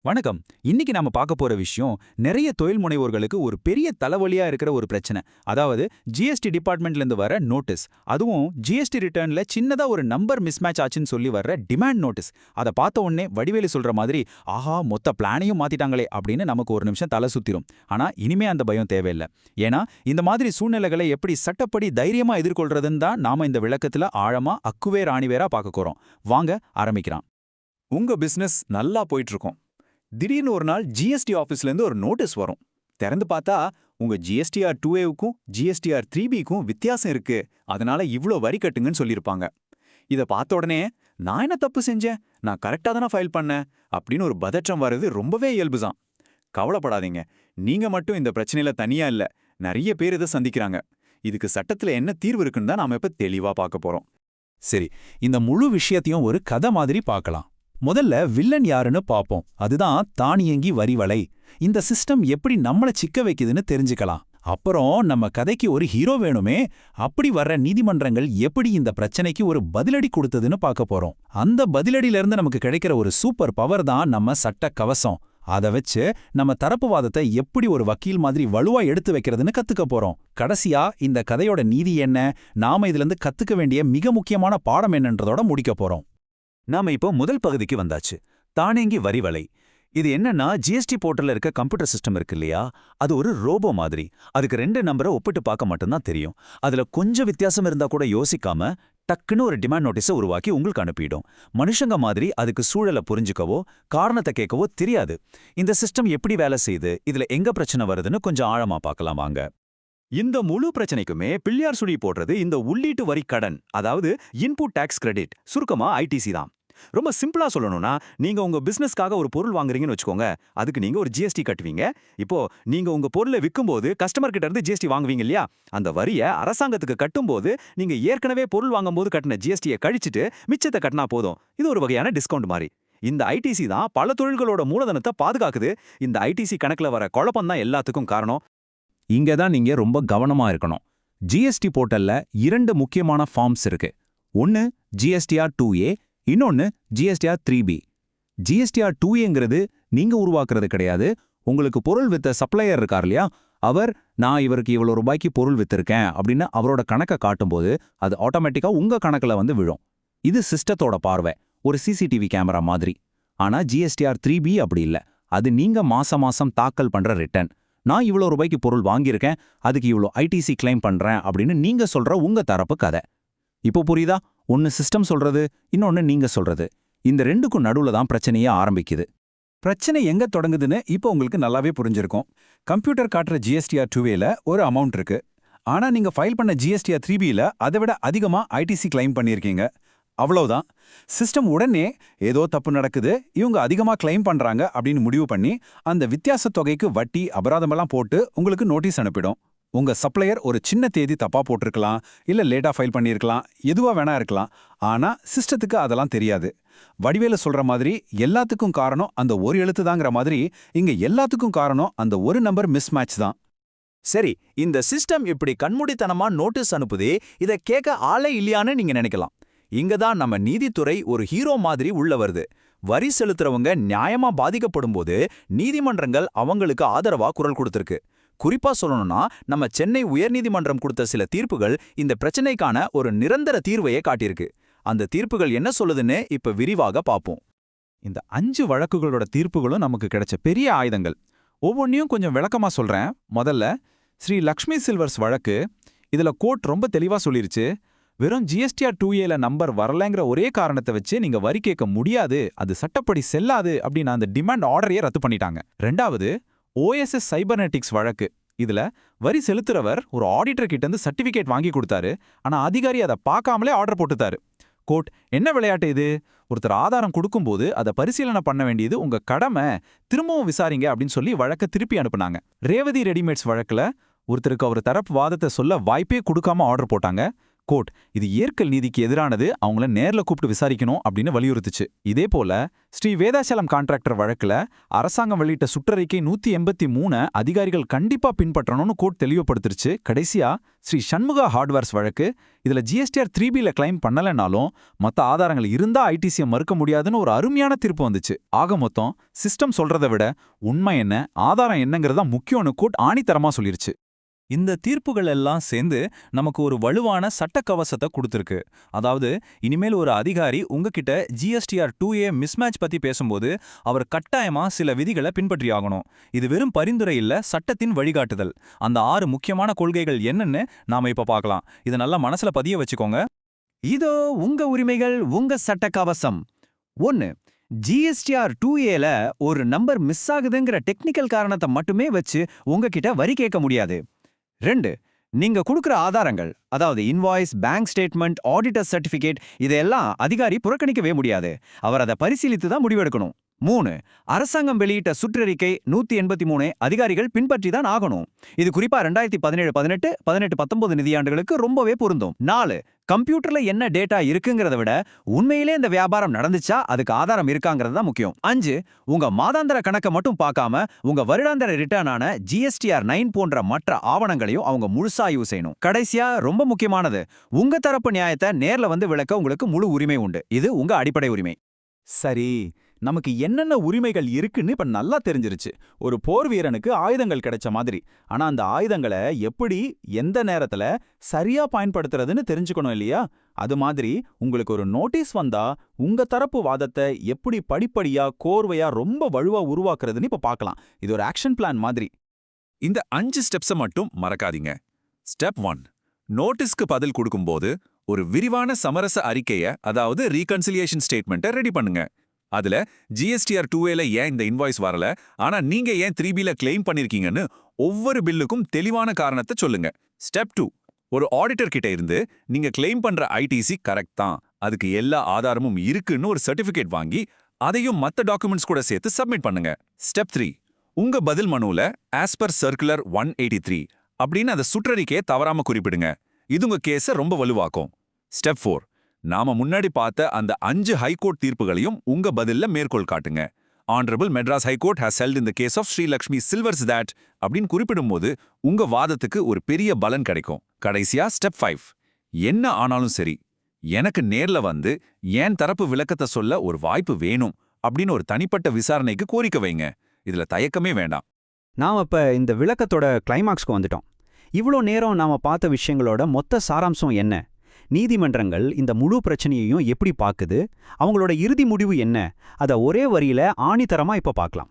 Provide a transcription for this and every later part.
வணக்கம். இன்னைக்கு நாம பார்க்க போற விஷயம் நிறைய தொழில் முனைவோர்களுக்கு ஒரு பெரிய தலைவலியா இருக்கிற ஒரு பிரச்சனை. அதாவது ஜிஎஸ்டி டிபார்ட்மெண்ட்ல இருந்து வர நோட்டீஸ். அதுவும் ஜிஎஸ்டி ரிட்டர்ன்ல சின்னதா ஒரு நம்பர் மிஸ்மேட்ச் ஆச்சுன்னு சொல்லி வர்ற டிமாண்ட் நோட்டீஸ். அதை பார்த்த உடனே வடிவேலு சொல்ற மாதிரி ஆஹா மொத்த பிளானையும் மாத்திட்டாங்களே அப்படின்னு நமக்கு ஒரு நிமிஷம் தலை சுத்திரும். ஆனா இனிமே அந்த பயம் தேவையில்லை. ஏன்னா இந்த மாதிரி சூழ்நிலைகளை எப்படி சட்டப்படி தைரியமா எதிர்கொள்றதுன்னு தான் நாம இந்த விளக்கத்துல ஆழமா அக்குவேர் ஆணிவேரா பார்க்க போறோம். வாங்க ஆரம்பிக்கலாம். உங்க பிசினஸ் நல்லா போயிட்டு இருக்கும். திடீர்னு ஒரு நாள் ஜிஎஸ்டி ஆஃபீஸ்லேருந்து ஒரு நோட்டீஸ் வரும். திறந்து பார்த்தா உங்க ஜிஎஸ்டிஆர் 2ஏவுக்கும் ஜிஎஸ்டிஆர் 3பிக்கும் வித்தியாசம் இருக்கு, அதனால இவ்ளோ வரி கட்டுங்கன்னு சொல்லியிருப்பாங்க. இதை பார்த்த உடனே நான் என்ன தப்பு செஞ்சேன், நான் கரெக்டாக தானே ஃபைல் பண்ணேன் அப்படின்னு ஒரு பதற்றம் வர்றது ரொம்பவே இயல்புதான். கவலைப்படாதீங்க, நீங்க மட்டும் இந்த பிரச்சனையில தனியா இல்ல, நிறைய பேர் இதை சந்திக்கிறாங்க. இதுக்கு சட்டத்துல என்ன தீர்வு இருக்குன்னு தான் நாம இப்ப தெளிவா பார்க்க போறோம். சரி, இந்த முழு விஷயத்தையும் ஒரு கதை மாதிரி பார்க்கலாம். முதல்ல வில்லன் யாருன்னு பாப்போம். அதுதான் தானியங்கி வரிவலை. இந்த சிஸ்டம் எப்படி நம்மள சிக்க வைக்குதுன்னு தெரிஞ்சுக்கலாம். அப்புறம் நம்ம கதைக்கு ஒரு ஹீரோ வேணுமே, அப்படி வர்ற நீதிமன்றங்கள் எப்படி இந்த பிரச்சனைக்கு ஒரு பதிலடி கொடுத்ததுன்னு பார்க்க போறோம். அந்த பதிலடியில இருந்து நமக்கு கிடைக்கிற ஒரு சூப்பர் பவர் தான் நம்ம சட்ட கவசம். அதை வச்சு நம்ம தரப்பு வாதத்தை எப்படி ஒரு வக்கீல் மாதிரி வலுவா எடுத்து வைக்கிறதுன்னு கத்துக்க போறோம். கடைசியா இந்த கதையோட நீதி என்ன, நாம இதுல இருந்து கத்துக்க வேண்டிய மிக முக்கியமான பாடம் என்னன்றதோட முடிக்க போறோம். நாம இப்போ முதல் பகுதிக்கு வந்தாச்சு, தானியங்கி வரிவலை. இது என்னன்னா, ஜிஎஸ்டி போர்ட்டல்ல இருக்க கம்ப்யூட்டர் சிஸ்டம் இருக்கு இல்லையா, அது ஒரு ரோபோ மாதிரி. அதுக்கு 2 நம்பரை ஒப்பிட்டு பார்க்க மட்டும்தான் தெரியும். அதுல கொஞ்சம் வித்தியாசம் இருந்தா கூட யோசிக்காம டக்குன்னு ஒரு டிமாண்ட் நோட்டீஸை உருவாக்கி உங்களுக்கு அனுப்பிடும். மனுஷங்க மாதிரி அதுக்கு சூழலை புரிஞ்சுக்கவோ காரணத்தை கேட்கவோ தெரியாது. இந்த சிஸ்டம் எப்படி வேலை செய்யுது, இதுல எங்க பிரச்சனை வருதுன்னு கொஞ்சம் ஆழமா பார்க்கலாம் வாங்க. இந்த முழு பிரச்சனைக்குமே பிள்ளையார் சுழி போடுறது இந்த உள்ளீட்டு வரி கடன், அதாவது இன்புட் டாக்ஸ் கிரெடிட், சுருக்கமா ஐடிசி தான். ரொம்ப சிம்பிளா சொல்லணும்னா, நீங்க உங்க பிசினஸ்க்காக ஒரு பொருள் வாங்குறீங்கன்னு வச்சுக்கோங்க, அதுக்கு நீங்க ஒரு ஜிஎஸ்டி கட்டுவீங்க. இப்போ நீங்க உங்க பொருளை விற்கும்போது கஸ்டமர் கிட்ட இருந்து ஜிஎஸ்டி வாங்குவீங்க இல்லையா, அந்த வரியை அரசாங்கத்துக்கு கட்டும்போது நீங்க ஏற்கனவே பொருள் வாங்கும்போது கட்டின ஜிஎஸ்டியை கழிச்சிட்டு மிச்சத்தை கட்டினா போதும். இது ஒரு வகையான டிஸ்கவுண்ட் மாதிரி. இந்த ஐடிசி தான் பல தொழில்களோட மூலதனத்தை பாதுகாக்குது. இந்த ஐடிசி கணக்குல வர குழப்பம் தான் எல்லாத்துக்கும் காரணம். இங்க தான் நீங்க ரொம்ப கவனமா இருக்கணும். ஜிஎஸ்டி போர்ட்டல்ல 2 முக்கியமான ஃபார்ம்ஸ் இருக்கு. ஒன்னு ஜிஎஸ்டிஆர் 2ஏ, இன்னொன்னு ஜிஎஸ்டிஆர் 3பி. ஜிஎஸ்டிஆர் 2ஏங்கிறது நீங்க உருவாக்குறது கிடையாது. உங்களுக்கு பொருள் வித்த சப்ளையர் இருக்கார் இல்லையா, அவர் நான் இவருக்கு இவ்வளோ ரூபாய்க்கு பொருள் வித்திருக்கேன் அப்படின்னு அவரோட கணக்கை காட்டும்போது அது ஆட்டோமேட்டிக்கா உங்க கணக்குல வந்து விழும். இது சிஸ்டத்தோட பார்வை, ஒரு சிசிடிவி கேமரா மாதிரி. ஆனா ஜிஎஸ்டிஆர் 3பி அப்படி இல்ல. அது நீங்க மாசம் மாசம் தாக்கல் பண்ற ரிட்டர்ன். நான் இவ்வளோ ரூபாய்க்கு பொருள் வாங்கியிருக்கேன், அதுக்கு இவ்வளோ ஐடிசி கிளைம் பண்றேன் அப்படின்னு நீங்க சொல்ற உங்க தரப்பு கதை. இப்போ புரியுதா? ஒன்னு சிஸ்டம் சொல்றது, இன்னொன்னு நீங்க சொல்றது. இந்த 2க்கும் நடுவுல தான் பிரச்சனையே ஆரம்பிக்குது. பிரச்சனை எங்க தொடங்குதுன்னு இப்போ உங்களுக்கு நல்லாவே புரிஞ்சிருக்கும். கம்ப்யூட்டர் காட்டுற ஜிஎஸ்டிஆர் 2ஏல ஒரு அமௌண்ட் இருக்கு. ஆனா நீங்க ஃபைல் பண்ண ஜிஎஸ்டிஆர் 3பில அதை விட அதிகமா ஐடிசி கிளைம் பண்ணியிருக்கீங்க. அவ்வளவுதான். சிஸ்டம் உடனே ஏதோ தப்பு நடக்குது, இவங்க அதிகமா கிளைம் பண்றாங்க அப்படின்னு முடிவு பண்ணி அந்த வித்தியாச தொகைக்கு வட்டி அபராதமெல்லாம் போட்டு உங்களுக்கு நோட்டீஸ் அனுப்பிடும். உங்க சப்ளையர் ஒரு சின்ன தேதி தப்பா போட்டிருக்கலாம், இல்ல லேட்டா ஃபைல் பண்ணியிருக்கலாம், எதுவா வேணா இருக்கலாம். ஆனா சிஸ்டத்துக்கு அதெல்லாம் தெரியாது. வடிவேல சொல்ற மாதிரி எல்லாத்துக்கும் காரணம் அந்த ஒரு எழுத்து தாங்கிற மாதிரி இங்க எல்லாத்துக்கும் காரணம் அந்த ஒரு நம்பர் மிஸ்மேட்ச் தான். சரி, இந்த சிஸ்டம் இப்படி கண்மூடித்தனமா நோட்டீஸ் அனுப்புதே, இதை கேட்க ஆளே இல்லையான்னு நீங்க நினைக்கலாம். இங்க தான் நம்ம நீதித்துறை ஒரு ஹீரோ மாதிரி உள்ள வருது. வரி செலுத்துறவங்க நியாயமா பாதிக்கப்படும் போது நீதிமன்றங்கள் அவங்களுக்கு ஆதரவா குரல் கொடுத்திருக்கு. குறிப்பா சொல்லணும்னா, நம்ம சென்னை உயர்நீதிமன்றம் கொடுத்த சில தீர்ப்புகள் இந்த பிரச்சனைக்கான ஒரு நிரந்தர தீர்வையே காட்டியிருக்கு. அந்த தீர்ப்புகள் என்ன சொல்லுதுன்னு இப்ப விரிவாக பார்ப்போம். இந்த 5 வழக்குகளோட தீர்ப்புகளும் நமக்கு கிடைச்ச பெரிய ஆயுதங்கள். ஒவ்வொன்றையும் கொஞ்சம் விளக்கமா சொல்றேன். முதல்ல ஸ்ரீ லக்ஷ்மி சில்வர்ஸ் வழக்கு. இதுல கோர்ட் ரொம்ப தெளிவா சொல்லிருச்சு, வெறும் ஜிஎஸ்டிஆர் 2ஏல நம்பர் வரலங்கிற ஒரே காரணத்தை வச்சு நீங்க வரி கேட்க முடியாது, அது சட்டப்படி செல்லாது அப்படின்னு அந்த டிமாண்ட் ஆர்டரையே ரத்து பண்ணிட்டாங்க. ரெண்டாவது ஓஎஸ்எஸ் சைபர்நெட்டிக்ஸ் வழக்கு. இதுல வரி செலுத்துறவர் ஒரு ஆடிட்டர் கிட்ட இருந்து சர்டிபிகேட் வாங்கி கொடுத்தாரு, ஆனா அதிகாரி அதை பார்க்காமலே ஆர்டர் போட்டுட்டாரு. கோர்ட் என்ன விளையாட்டு இது, ஒருத்தர் ஆதாரம் கொடுக்கும்போது அதை பரிசீலனை பண்ண வேண்டியது உங்க கடமை, திரும்பவும் விசாரிங்க அப்படின்னு சொல்லி வழக்க திருப்பி அனுப்புனாங்க. ரேவதி ரெடிமேட்ஸ் வழக்குல ஒருத்தருக்கு அவர் தரப்பு வாதத்தை சொல்ல வாய்ப்பே கொடுக்காம ஆர்டர் போட்டாங்க. கோர்ட் இது இயற்கை நீதிக்கு எதிரானது, அவங்கள நேர்ல கூப்பிட்டு விசாரிக்கணும் அப்படின்னு வலியுறுத்துச்சு. இதே போல ஸ்ரீ வேதாசலம் கான்ட்ராக்டர் வழக்குல அரசாங்கம் வெளியிட்ட சுற்றறிக்கை 183 அதிகாரிகள் கண்டிப்பா பின்பற்றணும்னு கோர்ட் தெளிவுபடுத்திருச்சு. கடைசியா ஸ்ரீ சண்முகா ஹார்ட்வேர்ஸ் வழக்கு, இதுல ஜிஎஸ்டிஆர் 3Bல கிளைம் பண்ணலனாலும் மத்த ஆதாரங்கள் இருந்தா ஐடிசியை மறுக்க முடியாதுன்னு ஒரு அருமையான தீர்ப்பு வந்துச்சு. ஆக மொத்தம் சிஸ்டம் சொல்றதை விட உண்மை என்ன, ஆதாரம் என்னங்கிறதா முக்கியம்னு கோர்ட் ஆணித்தரமா சொல்லிருச்சு. இந்த தீர்ப்புகள் எல்லாம் சேர்ந்து நமக்கு ஒரு வலுவான சட்டக்கவசத்தை கொடுத்துருக்கு. அதாவது இனிமேல் ஒரு அதிகாரி உங்ககிட்ட GSTR 2A மிஸ்மேட்ச் பத்தி பேசும்போது அவர் கட்டாயமா சில விதிகளை பின்பற்றியாகணும். இது வெறும் பரிந்துரை இல்ல, சட்டத்தின் வழிகாட்டுதல். அந்த 6 முக்கியமான கொள்கைகள் என்னன்னு நாம இப்ப பார்க்கலாம். இதை நல்லா மனசுல பதிய வச்சுக்கோங்க. இதோ உங்க உரிமைகள், உங்க சட்ட கவசம். 1. GSTR 2Aல ஒரு நம்பர் மிஸ் ஆகுதுங்கிற டெக்னிக்கல் காரணத்தை மட்டுமே வச்சு உங்ககிட்ட வரி கேட்க முடியாது. 2. நீங்க கொடுக்கிற ஆதாரங்கள், அதாவது invoice, bank statement, auditor certificate, இதெல்லாம் அதிகாரி புறக்கணிக்கவே முடியாது. அவர் அதை பரிசீலித்து தான் முடிவெடுக்கணும். 3. அரசாங்கம் வெளியிட்ட சுற்றறிக்கை 183 அதிகாரிகள் பின்பற்றி தான் ஆகணும். இது குறிப்பா 2017, 18, 18, 19 நிதியாண்டுகளுக்கு ரொம்பவே பொருந்தும். 4. கம்ப்யூட்டர்ல என்ன டேட்டா இருக்குங்கிறத விட உண்மையிலே இந்த வியாபாரம் நடந்துச்சா அதுக்கு ஆதாரம் இருக்காங்கிறது தான் முக்கியம். 5. உங்க மாதாந்திர கணக்கை மட்டும் பார்க்காம உங்க வருடாந்திர ரிட்டர்னான GSTR 9 போன்ற மற்ற ஆவணங்களையும் அவங்க முழுசா ஆய்வு செய்யணும். கடைசியா ரொம்ப முக்கியமானது, உங்க தரப்பு நியாயத்தை நேர்ல வந்து விளக்க உங்களுக்கு முழு உரிமை உண்டு. இது உங்க அடிப்படை உரிமை. சரி, நமக்கு என்னென்ன உரிமைகள் இருக்குன்னு இப்ப நல்லா தெரிஞ்சிருச்சு. ஒரு போர் வீரனுக்கு ஆயுதங்கள் கிடைச்ச மாதிரி. ஆனா அந்த ஆயுதங்களை எப்படி, எந்த நேரத்துல சரியா பயன்படுத்துறதுன்னு தெரிஞ்சுக்கணும் இல்லையா? அது மாதிரி உங்களுக்கு ஒரு நோட்டீஸ் வந்தா உங்க தரப்பு வாதத்தை எப்படி படிப்படியா, கோர்வையா, ரொம்ப வலுவா உருவாக்குறதுன்னு இப்ப பார்க்கலாம். இது ஒரு ஆக்ஷன் பிளான் மாதிரி. இந்த 5 ஸ்டெப்ஸை மட்டும் மறக்காதீங்க. ஸ்டெப் 1, நோட்டீஸ்க்கு பதில் கொடுக்கும்போது ஒரு விரிவான சமரச அறிக்கையை, அதாவது ரீகன்சிலியேஷன் ஸ்டேட்மெண்ட்டை ரெடி பண்ணுங்க. அதுல GSTR 2Aல ஏன் இந்த இன்வாய்ஸ் வரல, ஆனா நீங்க ஏன் 3Bல கிளைம் பண்ணிருக்கீங்கன்னு ஒவ்வொரு பில்லுக்கும் தெளிவான காரணத்தை சொல்லுங்க. ஸ்டெப் 2, ஒரு ஆடிட்டர் கிட்ட இருந்து நீங்க கிளைம் பண்ற ஐடிசி கரெக்ட் தான், அதுக்கு எல்லா ஆதாரமும் இருக்குன்னு ஒரு சர்டிபிகேட் வாங்கி அதையும் மத்த டாக்குமெண்ட்ஸ் கூட சேர்த்து சப்மிட் பண்ணுங்க. ஸ்டெப் 3, உங்க பதில் மனுல ஆஸ் பர் சர்க்குலர் 183 அப்படின்னு அந்த சுற்றறிக்கையை தவறாம குறிப்பிடுங்க. இது உங்க கேஸை ரொம்ப வலுவாக்கும். ஸ்டெப் 4, நாம முன்னாடி பார்த்த அந்த 5 ஹைகோர்ட் தீர்ப்புகளையும் உங்க பதில்ல மேற்கோள் காட்டுங்க. Honourable Madras high court has held in the case of Srilakshmi Silvers that அப்படின்னு குறிப்பிடும்போது உங்க வாதத்துக்கு ஒரு பெரிய பலன் கிடைக்கும். கடைசியா ஸ்டெப் 5, என்ன ஆனாலும் சரி, எனக்கு நேர்ல வந்து ஏன் தரப்பு விளக்கத்தை சொல்ல ஒரு வாய்ப்பு வேணும் அப்படின்னு ஒரு தனிப்பட்ட விசாரணைக்கு கோரிக்கை வைங்க. இதுல தயக்கமே வேண்டாம். நாம இப்ப இந்த விளக்கத்தோட கிளைமாக்ஸ்க்கு வந்துட்டோம். இவ்வளோ நேரம் நாம பார்த்த விஷயங்களோட மொத்த சாராம்சம் என்ன? நீதிமன்றங்கள் இந்த முழு பிரச்சனையையும் எப்படி பார்க்குது? அவங்களோட இறுதி முடிவு என்ன? அத ஒரே வரியில ஆணித்தரமா இப்ப பார்க்கலாம்.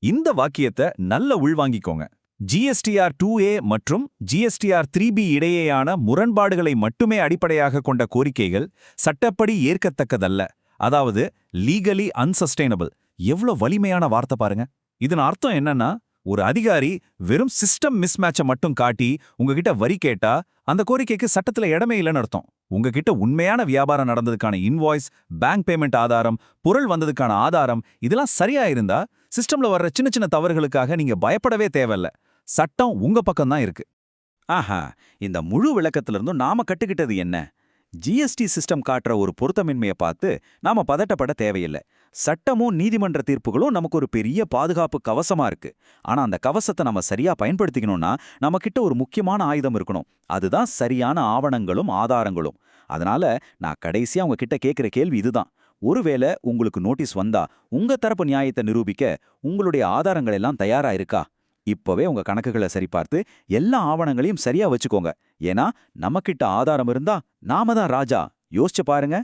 இந்த வாக்கியத்தை நல்ல உள்வாங்கிக்கோங்க. GSTR 2A மற்றும் GSTR 3B இடையேயான முரண்பாடுகளை மட்டுமே அடிப்படையாக கொண்ட கோரிக்கைகள் சட்டப்படி ஏற்கத்தக்கதல்ல. அதாவது லீகலி அன்சஸ்டைனபிள். எவ்வளோ வலிமையான வார்த்தை பாருங்க. இதன் அர்த்தம் என்னன்னா, ஒரு அதிகாரி வெறும் சிஸ்டம் மிஸ்மேட்சை மட்டும் காட்டி உங்ககிட்ட வரி கேட்டா அந்த கோரிக்கைக்கு சட்டத்துல இடமே இல்லைன்னு அர்த்தம். உங்ககிட்ட உண்மையான வியாபாரம் நடந்ததுக்கான இன்வாய்ஸ், பேங்க் பேமெண்ட் ஆதாரம், பொருள் வந்ததுக்கான ஆதாரம், இதெல்லாம் சரியா இருந்தா சிஸ்டம்ல வர்ற சின்ன சின்ன தவறுகளுக்காக நீங்க பயப்படவே தேவையில்ல. சட்டம் உங்க பக்கம்தான் இருக்கு. ஆஹா, இந்த முழு விளக்கத்திலிருந்தும் நாம கட்டுக்கிட்டது என்ன? GST சிஸ்டம் காட்டுற ஒரு பொருத்தமின்மையை பார்த்து நாம பதட்டப்பட தேவையில்லை. சட்டமும் நீதிமன்ற தீர்ப்புகளும் நமக்கு ஒரு பெரிய பாதுகாப்பு கவசமா இருக்கு. ஆனா அந்த கவசத்தை நம்ம சரியா பயன்படுத்திக்கணும்னா நம்ம கிட்ட ஒரு முக்கியமான ஆயுதம் இருக்கணும். அதுதான் சரியான ஆவணங்களும் ஆதாரங்களும். அதனால நான் கடைசியா உங்க கிட்ட கேட்கிற கேள்வி இதுதான். ஒருவேளை உங்களுக்கு நோட்டீஸ் வந்தா உங்க தரப்பு நியாயத்தை நிரூபிக்க உங்களுடைய ஆதாரங்கள் எல்லாம் தயாரா இருக்கா? இப்பவே உங்க கணக்குகளை சரிபார்த்து எல்லா ஆவணங்களையும் சரியா வச்சுக்கோங்க. ஏன்னா நம்மகிட்ட ஆதாரம் இருந்தா நாம தான் ராஜா. யோசிச்சு பாருங்க.